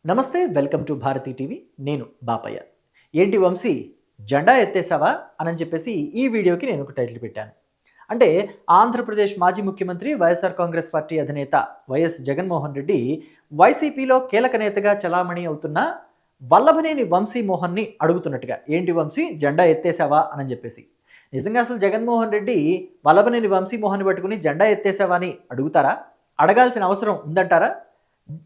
నమస్తే, welcome to Bharati TV. నేను బాపయ్య. ఏంటి వంశీ, జెండా ఎత్తేసావా అని చెప్పేసి ఈ వీడియోకి నేను ఒక టైటిల్ పెట్టాను. అంటే ఆంధ్రప్రదేశ్ మాజీ ముఖ్యమంత్రి వైఎస్ఆర్ కాంగ్రెస్ పార్టీ అధినేత వైఎస్ జగన్మోహన్ రెడ్డి వైసీపీలో కీలక నేతగా చలామణి అవుతున్న వల్లభనేని వంశీమోహన్ని అడుగుతున్నట్టుగా, ఏంటి వంశీ జెండా ఎత్తేసావా అని చెప్పేసి. నిజంగా అసలు జగన్మోహన్ రెడ్డి వల్లభనేని వంశీమోహన్ని పట్టుకుని జెండా ఎత్తేసావా అని అడుగుతారా? అడగాల్సిన అవసరం ఉందంటారా?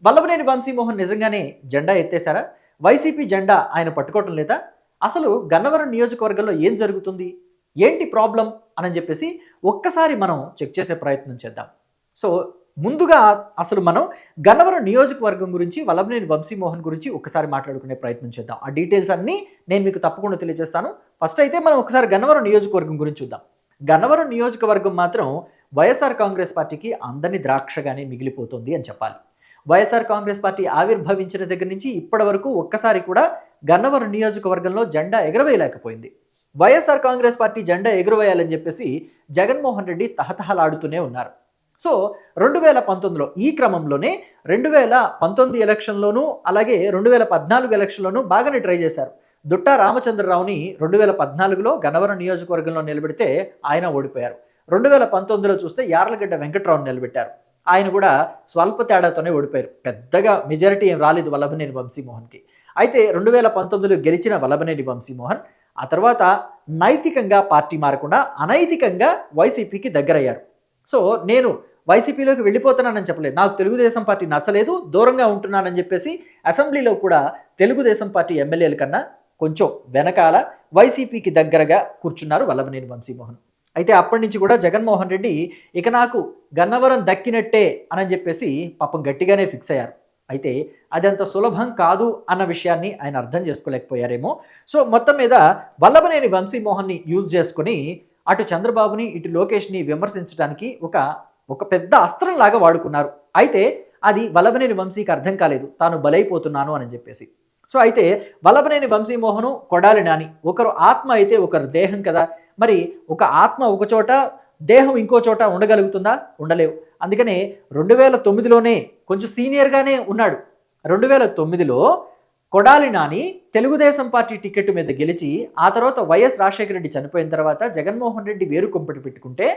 వల్లభనేని వంశీమోహన్ నిజంగానే జెండా ఎత్తేశారా? వైసీపీ జెండా ఆయన పట్టుకోవటం లేదా? అసలు గన్నవరం నియోజకవర్గంలో ఏం జరుగుతుంది, ఏంటి ప్రాబ్లం అని చెప్పేసి ఒక్కసారి మనం చెక్ చేసే ప్రయత్నం చేద్దాం. సో ముందుగా అసలు మనం గన్నవరం నియోజకవర్గం గురించి, వల్లభనేని వంశీమోహన్ గురించి ఒకసారి మాట్లాడుకునే ప్రయత్నం చేద్దాం. ఆ డీటెయిల్స్ అన్నీ నేను మీకు తప్పకుండా తెలియజేస్తాను. ఫస్ట్ అయితే మనం ఒకసారి గన్నవరం నియోజకవర్గం గురించి చూద్దాం. గన్నవరం నియోజకవర్గం మాత్రం వైఎస్ఆర్ కాంగ్రెస్ పార్టీకి అందని ద్రాక్షగానే మిగిలిపోతుంది అని చెప్పాలి. వైఎస్ఆర్ కాంగ్రెస్ పార్టీ ఆవిర్భవించిన దగ్గర నుంచి ఇప్పటి వరకు ఒక్కసారి కూడా గన్నవరం నియోజకవర్గంలో జెండా ఎగరవేయలేకపోయింది. వైఎస్ఆర్ కాంగ్రెస్ పార్టీ జెండా ఎగురవేయాలని చెప్పేసి జగన్మోహన్ రెడ్డి తహతహలాడుతూనే ఉన్నారు. సో 2019లో ఈ క్రమంలోనే 2019 ఎలక్షన్లోనూ అలాగే 2014 ఎలక్షన్లోనూ బాగానే ట్రై చేశారు. దుట్టా రామచంద్రరావుని 2014లో గన్నవరం నియోజకవర్గంలో నిలబెడితే ఆయన ఓడిపోయారు. 2019లో చూస్తే యార్లగడ్డ వెంకట్రావుని నిలబెట్టారు. ఆయన కూడా స్వల్ప తేడాతోనే ఓడిపోయారు. పెద్దగా మెజారిటీ ఏం రాలేదు వల్లభనేని వంశీమోహన్కి. అయితే 2019లో గెలిచిన వల్లభనేని వంశీమోహన్ ఆ తర్వాత నైతికంగా పార్టీ మారకుండా అనైతికంగా వైసీపీకి దగ్గరయ్యారు. సో నేను వైసీపీలోకి వెళ్ళిపోతున్నానని చెప్పలేదు, నాకు తెలుగుదేశం పార్టీ నచ్చలేదు, దూరంగా ఉంటున్నానని చెప్పేసి అసెంబ్లీలో కూడా తెలుగుదేశం పార్టీ ఎమ్మెల్యేల కన్నా కొంచెం వెనకాల వైసీపీకి దగ్గరగా కూర్చున్నారు వల్లభనేని వంశీమోహన్. అయితే అప్పటి నుంచి కూడా జగన్మోహన్ రెడ్డి ఇక నాకు గన్నవరం దక్కినట్టే అని చెప్పేసి పాపం గట్టిగానే ఫిక్స్ అయ్యారు. అయితే అది అంత సులభం కాదు అన్న విషయాన్ని ఆయన అర్థం చేసుకోలేకపోయారేమో. సో మొత్తం మీద వల్లభనేని వంశీమోహన్ని యూజ్ చేసుకుని అటు చంద్రబాబుని ఇటు లోకేష్ని విమర్శించడానికి ఒక పెద్ద అస్త్రంలాగా వాడుకున్నారు. అయితే అది వల్లభనేని వంశీకి అర్థం కాలేదు, తాను బలైపోతున్నాను అని చెప్పేసి. సో అయితే వల్లభనేని వంశీమోహను, కొడాలి నాని ఒకరు ఆత్మ అయితే ఒకరు దేహం కదా. మరి ఒక ఆత్మ ఒక చోట, దేహం ఇంకో చోట ఉండగలుగుతుందా? ఉండలేవు. అందుకనే 2009లోనే కొంచెం సీనియర్గానే ఉన్నాడు. 2009లో కొడాలి నాని తెలుగుదేశం పార్టీ టికెట్ మీద గెలిచి ఆ తర్వాత వైఎస్ రాజశేఖర రెడ్డి చనిపోయిన తర్వాత జగన్మోహన్ రెడ్డి వేరు కొంపటి పెట్టుకుంటే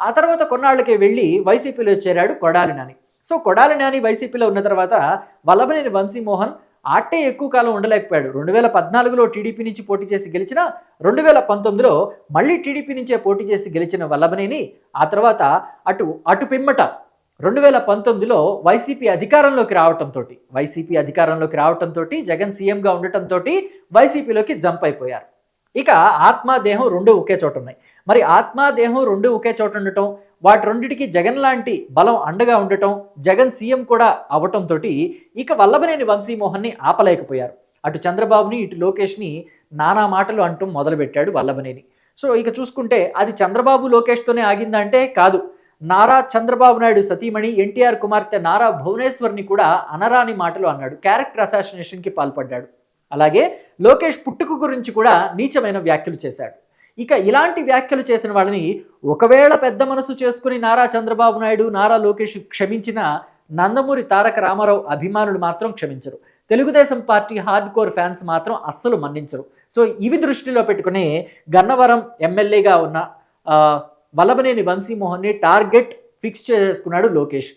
ఆ తర్వాత కొన్నాళ్ళకే వెళ్ళి వైసీపీలో చేరాడు కొడాలి నాని. సో కొడాలి నాని వైసీపీలో ఉన్న తర్వాత వల్లభనేని వంశీమోహన్ ఆటే ఎక్కువ కాలం ఉండలేకపోయాడు. 2014లో టీడీపీ నుంచి పోటీ చేసి గెలిచిన, 2019లో మళ్ళీ టీడీపీ నుంచే పోటీ చేసి గెలిచిన వల్లభనేని ఆ తర్వాత అటు పిమ్మట 2019లో వైసీపీ అధికారంలోకి రావటంతో జగన్ సీఎంగా ఉండటంతో వైసీపీలోకి జంప్ అయిపోయారు. ఇక ఆత్మాదేహం రెండు ఒకే చోట ఉన్నాయి. మరి ఆత్మాదేహం రెండు ఒకే చోట ఉండటం, వాటి రెండిటికి జగన్ లాంటి బలం అండగా ఉండటం, జగన్ సీఎం కూడా అవటంతో ఇక వల్లభనేని వంశీమోహన్ని ఆపలేకపోయారు. అటు చంద్రబాబుని ఇటు లోకేష్ని నానా మాటలు అంటూ మొదలుపెట్టాడు వల్లభనేని. సో ఇక చూసుకుంటే అది చంద్రబాబు లోకేష్తోనే ఆగిందంటే కాదు. నారా చంద్రబాబు నాయుడు సతీమణి ఎన్టీఆర్ కుమార్తె నారా భువనేశ్వర్ని కూడా అనరాని మాటలు అన్నాడు, క్యారెక్టర్ అసాసినేషన్కి పాల్పడ్డాడు. అలాగే లోకేష్ పుట్టుక గురించి కూడా నీచమైన వ్యాఖ్యలు చేశాడు. ఇక ఇలాంటి వ్యాఖ్యలు చేసిన వాళ్ళని ఒకవేళ పెద్ద మనసు చేసుకుని నారా చంద్రబాబు నాయుడు, నారా లోకేష్ క్షమించిన నందమూరి తారక రామారావు అభిమానులు మాత్రం క్షమించరు. Telugu Desam party hardcore fans మాత్రం అస్సలు మన్నించరు. సో ఇవి దృష్టిలో పెట్టుకుని గన్నవరం ఎమ్మెల్యేగా ఉన్న వల్లభనేని వంశీమోహన్ని టార్గెట్ ఫిక్స్ చేసుకున్నాడు లోకేష్.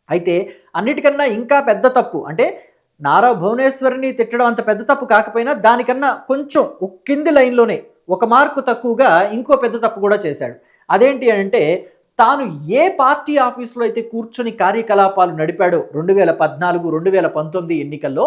అయితే అన్నిటికన్నా ఇంకా పెద్ద తప్పు అంటే నారా భువనేశ్వరిని తిట్టడం అంత పెద్ద తప్పు కాకపోయినా దానికన్నా కొంచెం కింది లైన్లోనే ఒక మార్కు తక్కువగా ఇంకో పెద్ద తప్పు కూడా చేశాడు. అదేంటి అంటే తాను ఏ పార్టీ ఆఫీసులో అయితే కూర్చొని కార్యకలాపాలు నడిపాడో 2014, 2019 ఎన్నికల్లో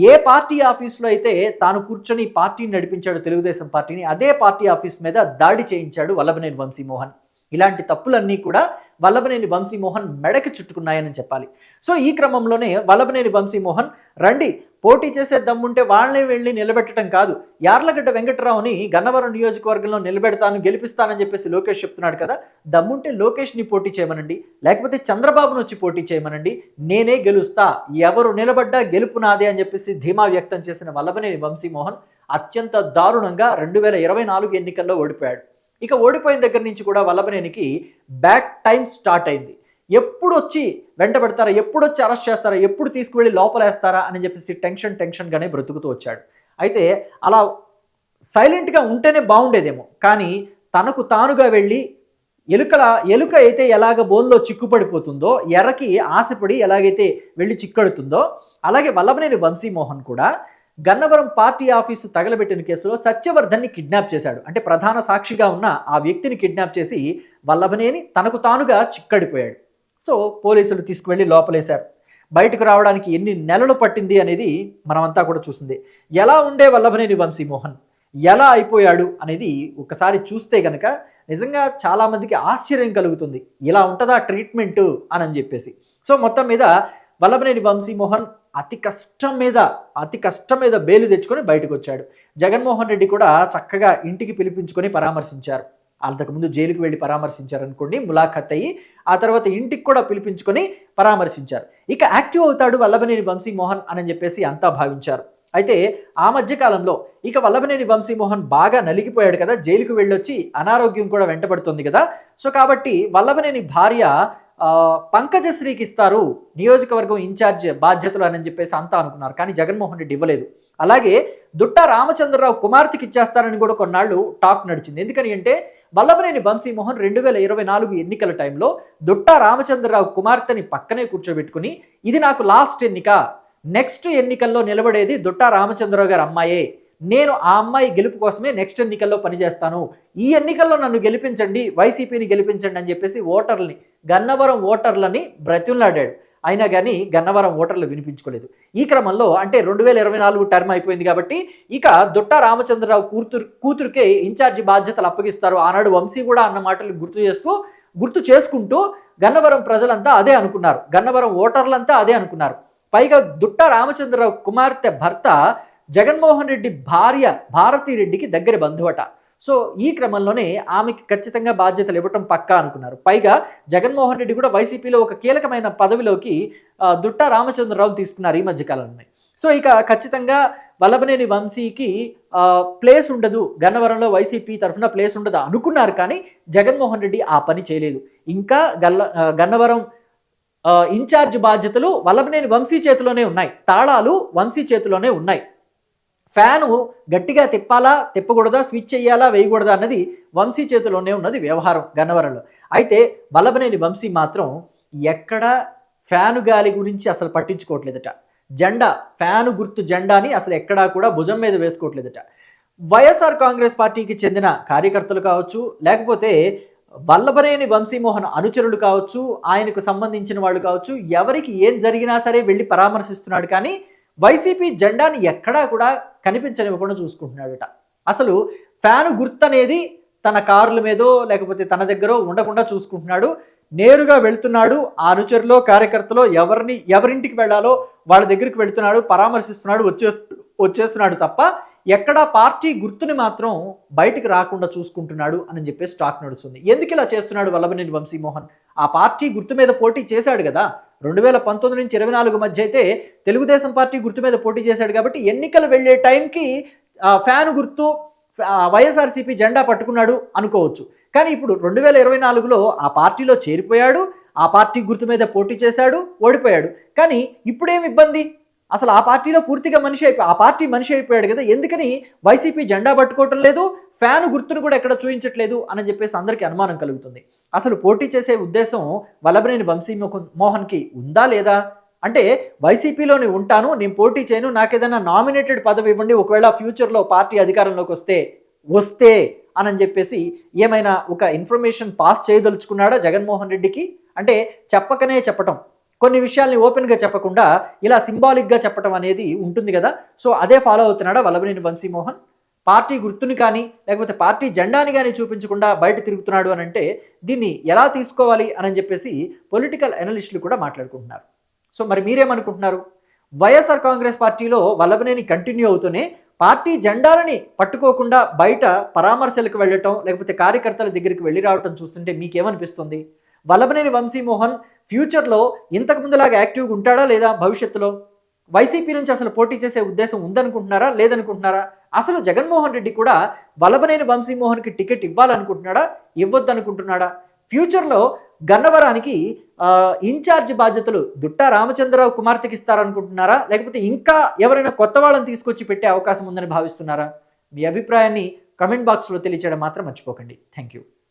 ఏ పార్టీ ఆఫీసులో అయితే తాను కూర్చొని పార్టీని నడిపించాడు తెలుగుదేశం పార్టీని, అదే పార్టీ ఆఫీస్ మీద దాడి చేయించాడు వల్లభనేని వంశీమోహన్. ఇలాంటి తప్పులన్నీ కూడా వల్లభనేని వంశీమోహన్ మెడకి చుట్టుకున్నాయని చెప్పాలి. సో ఈ క్రమంలోనే వల్లభనేని వంశీమోహన్ రండి పోటీ చేసే దమ్ముంటే వాళ్ళనే వెళ్ళి నిలబెట్టడం కాదు, యార్లగడ్డ వెంకట్రావుని గన్నవరం నియోజకవర్గంలో నిలబెడతాను, గెలిపిస్తానని చెప్పేసి లోకేష్ చెప్తున్నాడు కదా, దమ్ముంటే లోకేష్ని పోటీ చేయమనండి, లేకపోతే చంద్రబాబును వచ్చి పోటీ చేయమనండి, నేనే గెలుస్తా, ఎవరు నిలబడ్డా గెలుపు నాదే అని చెప్పేసి ధీమా వ్యక్తం చేసిన వల్లభనేని వంశీమోహన్ అత్యంత దారుణంగా 2024 ఎన్నికల్లో ఓడిపోయాడు. ఇక ఓడిపోయిన దగ్గర నుంచి కూడా వల్లభనేనికి బ్యాడ్ టైం స్టార్ట్ అయింది. ఎప్పుడు వచ్చి వెంట పెడతారా, ఎప్పుడు వచ్చి అరెస్ట్ చేస్తారా, ఎప్పుడు తీసుకువెళ్ళి లోపలేస్తారా అని చెప్పేసి టెన్షన్గానే బ్రతుకుతూ వచ్చాడు. అయితే అలా సైలెంట్గా ఉంటేనే బాగుండేదేమో, కానీ తనకు తానుగా వెళ్ళి ఎలుక అయితే ఎలాగ బోన్లో చిక్కుపడిపోతుందో, ఎర్రకి ఆశపడి ఎలాగైతే వెళ్ళి చిక్కడుతుందో, అలాగే వల్లభనేని వంశీమోహన్ కూడా గన్నవరం పార్టీ ఆఫీసు తగలబెట్టిన కేసులో సత్యవర్ధన్ని కిడ్నాప్ చేశాడు. అంటే ప్రధాన సాక్షిగా ఉన్న ఆ వ్యక్తిని కిడ్నాప్ చేసి వల్లభనేని తనకు తానుగా చిక్కడిపోయాడు. సో పోలీసులు తీసుకువెళ్ళి లోపలేశారు. బయటకు రావడానికి ఎన్ని నెలలు పట్టింది అనేది మనమంతా కూడా చూసింది. ఎలా ఉండే వల్లభనేని వంశీమోహన్ ఎలా అయిపోయాడు అనేది ఒకసారి చూస్తే గనక నిజంగా చాలామందికి ఆశ్చర్యం కలుగుతుంది. ఇలా ఉంటుందా ట్రీట్మెంటు అని చెప్పేసి. సో మొత్తం మీద వల్లభనేని వంశీమోహన్ అతి కష్టం మీద బెయిల్ తెచ్చుకొని బయటకు వచ్చాడు. జగన్మోహన్ రెడ్డి కూడా చక్కగా ఇంటికి పిలిపించుకొని పరామర్శించారు. అంతకుముందు జైలుకి వెళ్ళి పరామర్శించారనుకోండి, ములాఖత్ అయ్యి ఆ తర్వాత ఇంటికి కూడా పిలిపించుకొని పరామర్శించారు. ఇక యాక్టివ్ అవుతాడు వల్లభనేని వంశీమోహన్ అని చెప్పేసి అంతా భావించారు. అయితే ఆ మధ్యకాలంలో ఇక వల్లభనేని వంశీమోహన్ బాగా నలిగిపోయాడు కదా, జైలుకు వెళ్ళొచ్చి అనారోగ్యం కూడా వెంటబడుతుంది కదా. సో కాబట్టి వల్లభనేని భార్య పంకజశ్రీకి ఇస్తారు నియోజకవర్గం ఇన్ఛార్జ్ బాధ్యతలు అని చెప్పేసి అంతా అనుకున్నారు, కానీ జగన్మోహన్ రెడ్డి ఇవ్వలేదు. అలాగే దుట్టా రామచంద్రరావు కుమార్తెకి ఇచ్చేస్తారని కూడా కొన్నాళ్ళు టాక్ నడిచింది. ఎందుకని అంటే వల్లభనేని వంశీమోహన్ 2024 ఎన్నికల టైంలో దుట్టా రామచంద్రరావు కుమార్తెని పక్కనే కూర్చోబెట్టుకుని, ఇది నాకు లాస్ట్ ఎన్నిక, నెక్స్ట్ ఎన్నికల్లో నిలబడేది దుట్టా రామచంద్రరావు గారి అమ్మాయే, నేను ఆ అమ్మాయి గెలుపు కోసమే నెక్స్ట్ ఎన్నికల్లో పనిచేస్తాను, ఈ ఎన్నికల్లో నన్ను గెలిపించండి, వైసీపీని గెలిపించండి అని చెప్పేసి గన్నవరం ఓటర్లని బ్రతిమలాడాడు. అయినా కానీ గన్నవరం ఓటర్లు వినిపించుకోలేదు. ఈ క్రమంలో అంటే 2024 టర్మ్ అయిపోయింది కాబట్టి ఇక దుట్టా రామచంద్రరావు కూతురుకే ఇన్ఛార్జి బాధ్యతలు అప్పగిస్తారు. ఆనాడు వంశీ కూడా అన్న మాటలు గుర్తు చేసుకుంటూ గన్నవరం ప్రజలంతా అదే అనుకున్నారు, గన్నవరం ఓటర్లంతా అదే అనుకున్నారు. పైగా దుట్టా రామచంద్రరావు కుమార్తె భర్త జగన్మోహన్ రెడ్డి భార్య భారతీరెడ్డికి దగ్గర బంధువట. సో ఈ క్రమంలోనే ఆమెకి ఖచ్చితంగా బాధ్యతలు ఇవ్వటం పక్కా అనుకున్నారు. పైగా జగన్మోహన్ రెడ్డి కూడా వైసీపీలో ఒక కీలకమైన పదవిలోకి దుట్టా రామచంద్రరావు తీసుకున్నారు ఈ మధ్యకాలంలో. సో ఇక ఖచ్చితంగా వల్లభనేని వంశీకి ప్లేస్ ఉండదు, గన్నవరంలో వైసీపీ తరఫున ప్లేస్ ఉండదు అనుకున్నారు, కానీ జగన్మోహన్ రెడ్డి ఆ పని చేయలేదు. ఇంకా గన్నవరం ఇన్ఛార్జ్ బాధ్యతలు వల్లభనేని వంశీ చేతిలోనే ఉన్నాయి, తాళాలు వంశీ చేతిలోనే ఉన్నాయి. ఫ్యాను గట్టిగా తిప్పాలా తిప్పకూడదా, స్విచ్ చేయాలా వేయకూడదా అన్నది వంశీ చేతిలోనే ఉన్నది వ్యవహారం గన్నవరంలో. అయితే వల్లభనేని వంశీ మాత్రం ఎక్కడ ఫ్యాను గాలి గురించి అసలు పట్టించుకోవట్లేదట. ఫ్యాను గుర్తు జెండాని అసలు ఎక్కడా కూడా భుజం మీద వేసుకోవట్లేదట. వైఎస్ఆర్ కాంగ్రెస్ పార్టీకి చెందిన కార్యకర్తలు కావచ్చు, లేకపోతే వల్లభనేని వంశీమోహన్ అనుచరులు కావచ్చు, ఆయనకు సంబంధించిన వాళ్ళు కావచ్చు, ఎవరికి ఏం జరిగినా సరే వెళ్ళి పరామర్శిస్తున్నాడు, కానీ వైసీపీ జెండాని ఎక్కడా కూడా కనిపించనివ్వకుండా చూసుకుంటున్నాడట. అసలు ఫ్యాను గుర్తు అనేది తన కార్ల మీదో లేకపోతే తన దగ్గర ఉండకుండా చూసుకుంటున్నాడు. నేరుగా వెళ్తున్నాడు, ఆ అనుచరులో కార్యకర్తలో ఎవరింటికి వెళ్ళాలో వాళ్ళ దగ్గరికి వెళ్తున్నాడు, పరామర్శిస్తున్నాడు, వచ్చేస్తున్నాడు తప్ప ఎక్కడా పార్టీ గుర్తుని మాత్రం బయటికి రాకుండా చూసుకుంటున్నాడు అని చెప్పేసి టాక్ నడుస్తుంది. ఎందుకు ఇలా చేస్తున్నాడు వల్లభనేని వంశీమోహన్? ఆ పార్టీ గుర్తు మీద పోటీ చేశాడు కదా, 2019 నుంచి 24 మధ్య అయితే తెలుగుదేశం పార్టీ గుర్తు మీద పోటీ చేశాడు కాబట్టి ఎన్నికలు వెళ్ళే టైంకి ఫ్యాను గుర్తు వైఎస్ఆర్సీపీ జెండా పట్టుకున్నాడు అనుకోవచ్చు. కానీ ఇప్పుడు 2024లో ఆ పార్టీలో చేరిపోయాడు, ఆ పార్టీ గుర్తు మీద పోటీ చేశాడు, ఓడిపోయాడు. కానీ ఇప్పుడేమి ఇబ్బంది? అసలు ఆ పార్టీలో పూర్తిగా ఆ పార్టీ మనిషి అయిపోయాడు కదా, ఎందుకని వైసీపీ జెండా పట్టుకోవటం లేదు, ఫ్యాను గుర్తును కూడా ఎక్కడ చూపించట్లేదు అని చెప్పేసి అందరికీ అనుమానం కలుగుతుంది. అసలు పోటీ చేసే ఉద్దేశం వల్లభనేని వంశీమోహన్కి ఉందా లేదా? అంటే వైసీపీలోనే ఉంటాను, నేను పోటీ చేయను, నాకేదైనా నామినేటెడ్ పదవి ఇవ్వండి, ఒకవేళ ఫ్యూచర్లో పార్టీ అధికారంలోకి వస్తే అని చెప్పేసి ఏమైనా ఒక ఇన్ఫర్మేషన్ పాస్ చేయదలుచుకున్నాడా జగన్మోహన్ రెడ్డికి? అంటే చెప్పకనే చెప్పటం, కొన్ని విషయాల్ని ఓపెన్గా చెప్పకుండా ఇలా సింబాలిక్గా చెప్పడం అనేది ఉంటుంది కదా. సో అదే ఫాలో అవుతున్నాడా వల్లభనేని వంశీమోహన్? పార్టీ గుర్తుని కానీ లేకపోతే పార్టీ జెండాని కానీ చూపించకుండా బయట తిరుగుతున్నాడు అని అంటే దీన్ని ఎలా తీసుకోవాలి అని చెప్పేసి పొలిటికల్ అనలిస్టులు కూడా మాట్లాడుకుంటున్నారు. సో మరి మీరేమనుకుంటున్నారు? వైఎస్ఆర్ కాంగ్రెస్ పార్టీలో వల్లభనేని కంటిన్యూ అవుతూనే పార్టీ జెండాలని పట్టుకోకుండా బయట పరామర్శలకు వెళ్ళటం లేకపోతే కార్యకర్తల దగ్గరికి వెళ్ళి రావటం చూస్తుంటే మీకేమనిపిస్తుంది? వల్లభనేని వంశీమోహన్ ఫ్యూచర్లో ఇంతకుముందులాగా యాక్టివ్గా ఉంటాడా లేదా? భవిష్యత్తులో వైసీపీ నుంచి అసలు పోటీ చేసే ఉద్దేశం ఉందనుకుంటున్నారా లేదనుకుంటున్నారా? అసలు జగన్మోహన్ రెడ్డి కూడా వల్లభనేని వంశీమోహన్కి టికెట్ ఇవ్వాలనుకుంటున్నాడా ఇవ్వద్దనుకుంటున్నాడా? ఫ్యూచర్లో గన్నవరానికి ఇన్ఛార్జ్ బాధ్యతలు దుట్టా రామచంద్రరావు కుమార్తెకి ఇస్తారనుకుంటున్నారా, లేకపోతే ఇంకా ఎవరైనా కొత్త వాళ్ళని తీసుకొచ్చి పెట్టే అవకాశం ఉందని భావిస్తున్నారా? మీ అభిప్రాయాన్ని కమెంట్ బాక్స్లో తెలియచేయడం మాత్రం మర్చిపోకండి. Thank you.